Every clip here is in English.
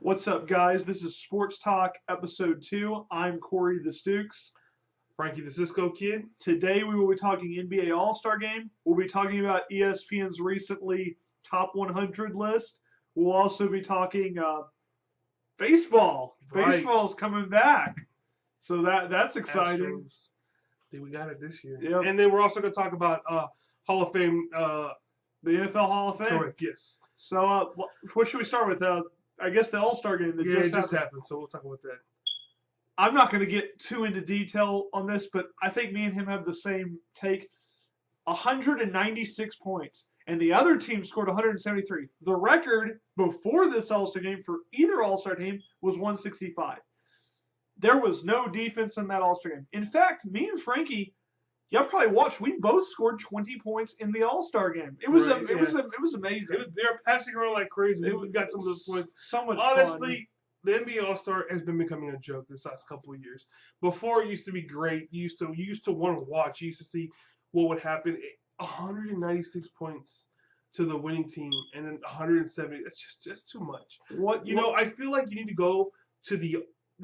What's up, guys? This is Sports Talk Episode 2. I'm Corey the Stooks. Frankie the Cisco Kid. Today we will be talking NBA All-Star Game. We'll be talking about ESPN's recently Top 100 list. We'll also be talking baseball. Right. Baseball's coming back. So that's exciting. Astros. We got it this year. Yep. And then we're also going to talk about Hall of Fame. The NFL Hall of Fame? Correct, yes. So what should we start with? I guess the All-Star Game that just happened, so we'll talk about that. I'm not going to get too into detail on this, but I think me and him have the same take. 196 points, and the other team scored 173. The record before this All-Star Game for either All-Star team was 165. There was no defense in that All-Star Game. In fact, me and Frankie, y'all probably watched. We both scored 20 points in the All-Star Game. It was amazing. They were passing around like crazy. We got some of those points. So much Honestly, the NBA All-Star has been becoming a joke this last couple of years. Before, it used to be great. You used to want to watch. You used to see what would happen. 196 points to the winning team, and then 170. That's just too much. I feel like you need to go to the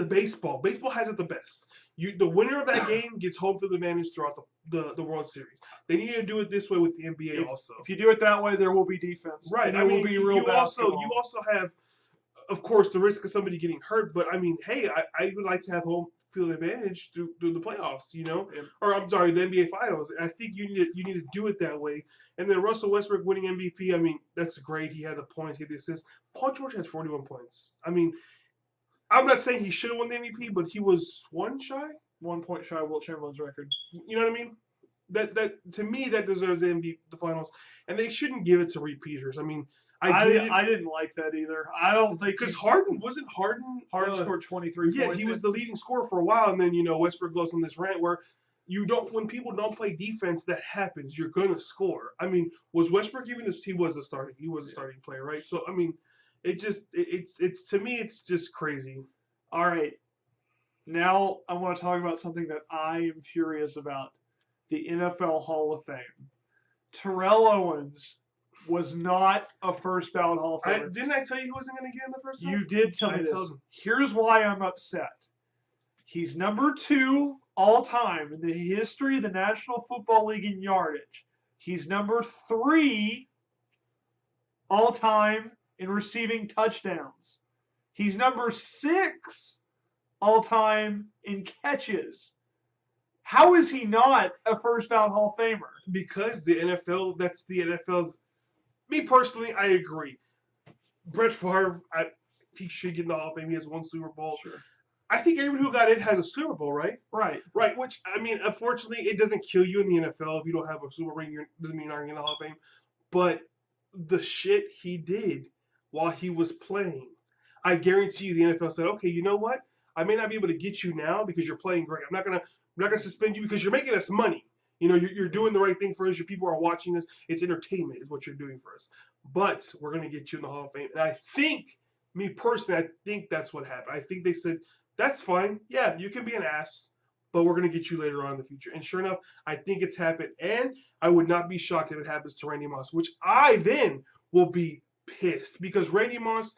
baseball. Baseball has it the best. The winner of that game gets home field advantage throughout the World Series. They need to do it this way with the NBA also. If you do it that way, there will be defense. Right. And will be real basketball. You also have, of course, the risk of somebody getting hurt. But I mean, hey, I would like to have home field advantage through the playoffs. Or I'm sorry, the NBA Finals. And I think you need to do it that way. And then Russell Westbrook winning MVP. I mean, that's great. He had the points. He had the assists. Paul George had 41 points. I mean, I'm not saying he should have won the MVP, but he was 1 point shy of Wilt Chamberlain's record. You know what I mean? That to me, that deserves the MVP, the finals, and they shouldn't give it to repeaters. I mean, I didn't like that either. I don't think because Harden scored 23 points. Yeah, he was the leading scorer for a while, and then Westbrook goes on this rant where when people don't play defense, that happens. You're gonna score. I mean, was Westbrook he was a starting player, right? So I mean, it's to me it's just crazy. All right. Now I want to talk about something that I am furious about. The NFL Hall of Fame. Terrell Owens was not a first ballot Hall of Famer. Didn't I tell you he wasn't going to get in the first time? You did tell me this. Here's why I'm upset. He's number 2 all time in the history of the National Football League in yardage. He's number 3 all time in receiving touchdowns. He's number 6 all time in catches. How is he not a first ballot Hall of Famer? Because the NFL, that's the NFL's. Me personally, I agree. Brett Favre, he should get in the Hall of Fame. He has 1 Super Bowl. Sure. I think everyone who got in has a Super Bowl, right? Right. Right, which, I mean, unfortunately, it doesn't kill you in the NFL. If you don't have a Super Bowl ring, doesn't mean you're not in the Hall of Fame. But the shit he did while he was playing, I guarantee you the NFL said, okay, you know what? I may not be able to get you now because you're playing great. I'm not gonna suspend you because you're making us money. You're doing the right thing for us. Your people are watching us. It's entertainment is what you're doing for us. But we're gonna get you in the Hall of Fame. And I think, me personally, I think that's what happened. I think they said, that's fine. Yeah, you can be an ass, but we're gonna get you later on in the future. And sure enough, I think it's happened. And I would not be shocked if it happens to Randy Moss, which I then will be pissed because Randy Moss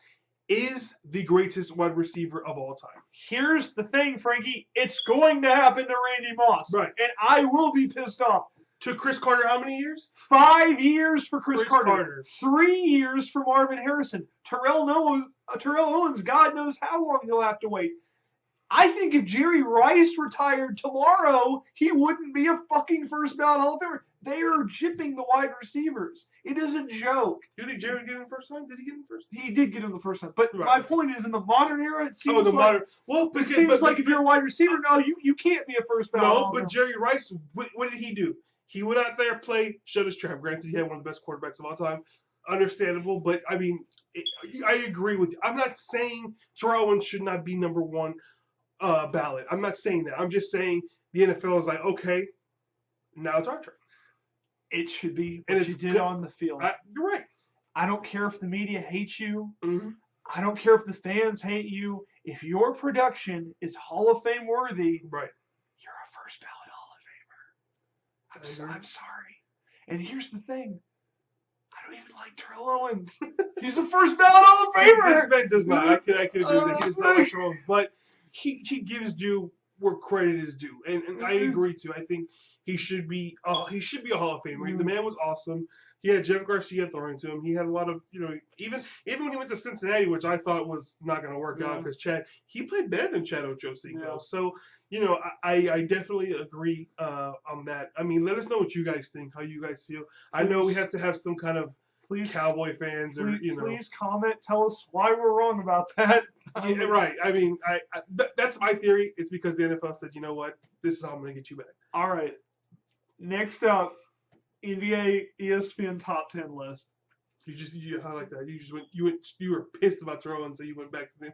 is the greatest wide receiver of all time. Here's the thing, Frankie. It's going to happen to Randy Moss. Right. And I will be pissed off. To Chris Carter, how many years? 5 years for Chris Carter. 3 years for Marvin Harrison. Terrell Owens, God knows how long he'll have to wait. I think if Jerry Rice retired tomorrow, he wouldn't be a fucking first ballot Hall of Famer. They are gypping the wide receivers. It is a joke. You think Jerry would get in the first time? Did he get in the first time? He did get in the first time. But right. My point is, in the modern era, it seems like if you're a wide receiver, no, you can't be a first ballot. No, but Jerry Rice, what did he do? He went out there, played, shut his trap. Granted, he had one of the best quarterbacks of all time. Understandable, but I mean, I agree with you. I'm not saying Terrell Owens should not be number 1 ballot. I'm not saying that. I'm just saying the NFL is like, okay, now it's our turn. It should be what you did on the field. You're right. I don't care if the media hates you. Mm-hmm. I don't care if the fans hate you. If your production is Hall of Fame worthy, right, you're a first ballot Hall of Famer. I'm sorry. And here's the thing. I don't even like Terrell Owens. He's the first ballot Hall of Famer. This man does not. I can agree with that. He does not like Terrell Owens, but he gives due where credit is due, and I agree too. I think he should be a Hall of Famer. The man was awesome. He had Jeff Garcia throwing to him. He had a lot of, even when he went to Cincinnati, which I thought was not going to work out because he played better than Chad Ochocinco. Yeah. So, I definitely agree on that. I mean, let us know what you guys think, how you guys feel. I know we have to have some kind of Cowboy fans please comment, tell us why we're wrong about that. Yeah, right. I mean, that's my theory. It's because the NFL said, you know what, this is how I'm going to get you back. All right. Next up, NBA ESPN top 10 list. I like that. You were pissed about Terrell, and so you went back to them.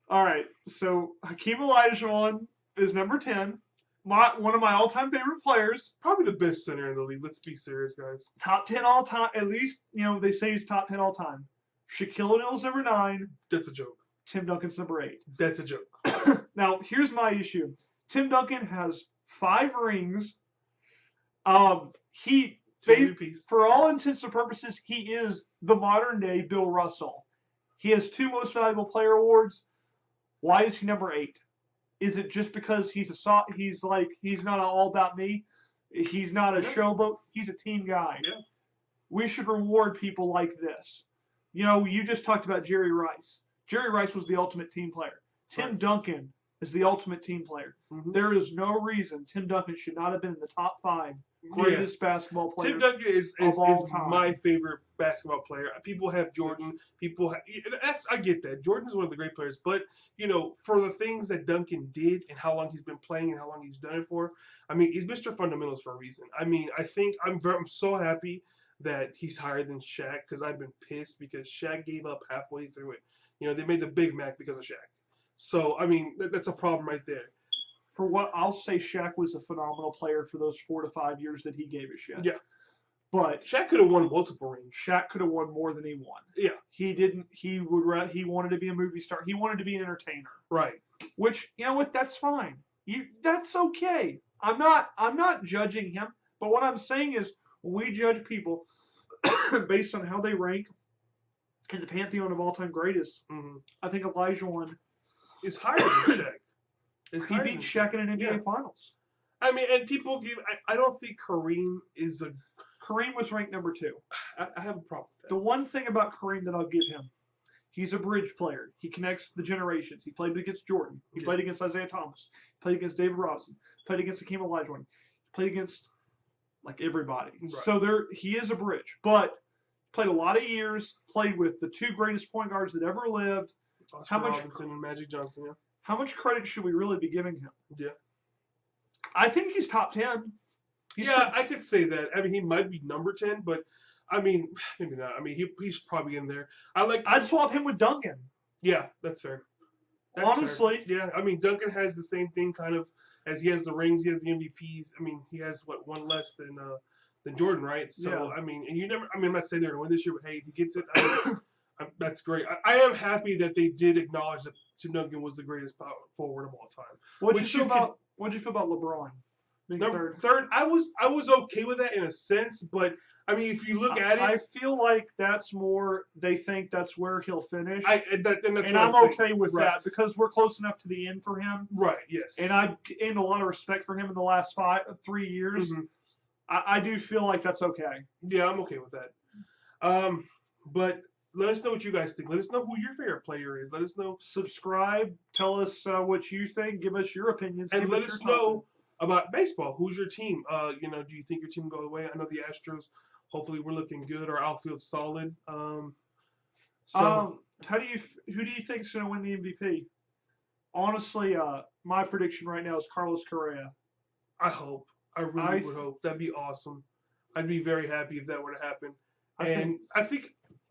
All right. So Hakeem Olajuwon is number 10. One of my all-time favorite players. Probably the best center in the league. Let's be serious, guys. Top 10 all time. At least, they say he's top 10 all time. Shaquille O'Neal's number 9. That's a joke. Tim Duncan's number 8. That's a joke. Now, here's my issue. Tim Duncan has 5 rings. For all intents and purposes, he is the modern day Bill Russell. He has 2 most valuable player awards. Why is he number 8? Is it just because he's not all about me? He's not a showboat. He's a team guy. Yeah. We should reward people like this. You just talked about Jerry Rice. Jerry Rice was the ultimate team player. Tim Duncan is the ultimate team player. Mm-hmm. There is no reason Tim Duncan should not have been in the top 5 greatest basketball players. Tim Duncan is time. My favorite basketball player. People have Jordan. I get that. Jordan's one of the great players, but for the things that Duncan did and how long he's been playing and how long he's done it for, I mean, he's Mr. Fundamentals for a reason. I mean, I think I'm so happy that he's higher than Shaq because I've been pissed because Shaq gave up halfway through it. They made the Big Mac because of Shaq. So I mean, that's a problem right there. For what I'll say, Shaq was a phenomenal player for those 4 to 5 years that he gave a shit. Yeah. But Shaq could have won multiple rings. Shaq could have won more than he won. Yeah. He didn't. He wanted to be a movie star. He wanted to be an entertainer. Right. Which, you know what? That's fine. That's okay. I'm not judging him. But what I'm saying is, when we judge people based on how they rank in the pantheon of all-time greatest, I think Olajuwon is higher than Shaq. He beat Shaq in an NBA Finals. I mean, and people give. I don't think Kareem is a. Kareem was ranked number 2. I have a problem with that. The one thing about Kareem that I'll give him, he's a bridge player. He connects the generations. He played against Jordan. He played against Isaiah Thomas. He played against David Robinson. He played against Hakeem Olajuwon. He played against everybody. Right. So he is a bridge, but played a lot of years. Played with the 2 greatest point guards that ever lived. Oscar Robinson and Magic Johnson. Yeah. How much credit should we really be giving him? Yeah. I think he's top 10. I could say that. I mean, he might be number 10, but I mean, maybe not. I mean, he's probably in there. I'd swap him with Duncan. Yeah, that's fair. Honestly. Fair. Yeah, I mean, Duncan has the same thing kind of as he has the rings, he has the MVPs. I mean, he has one less than Jordan, right? So I mean, and I'm not saying they're going to win this year, but hey, if he gets it, that's great. I am happy that they did acknowledge that Tim Duncan was the greatest power forward of all time. What'd you feel about LeBron? Third, I was okay with that in a sense, but I mean, if you look at it, I feel like that's more. They think that's where he'll finish, and I'm okay with that because we're close enough to the end for him. Right. Yes. And I've gained a lot of respect for him in the last 3 years. Mm-hmm. I do feel like that's okay. Yeah, I'm okay with that. But let us know what you guys think. Let us know who your favorite player is. Let us know. Subscribe. Tell us what you think. Give us your opinions. And let us know about baseball. Who's your team? Do you think your team will go away? I know the Astros. Hopefully, we're looking good. Our outfield's solid. Who do you think's going to win the MVP? Honestly, my prediction right now is Carlos Correa. I hope. I really would hope. That'd be awesome. I'd be very happy if that were to happen. I think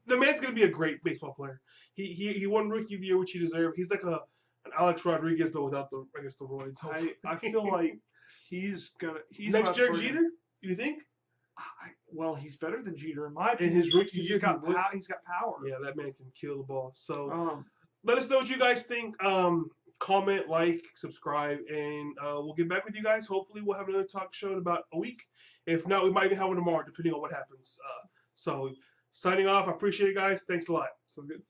the man's going to be a great baseball player. He won Rookie of the Year, which he deserved. He's like an Alex Rodriguez, but without the roids. I feel like he's next Derek Jeter. You think? Well, he's better than Jeter in my opinion. In his rookie year, he's got power. Yeah, that man can kill the ball. So let us know what you guys think. Comment, like, subscribe, and we'll get back with you guys. Hopefully, we'll have another talk show in about a week. If not, we might even have one tomorrow, depending on what happens. So signing off. I appreciate it, guys. Thanks a lot. So good.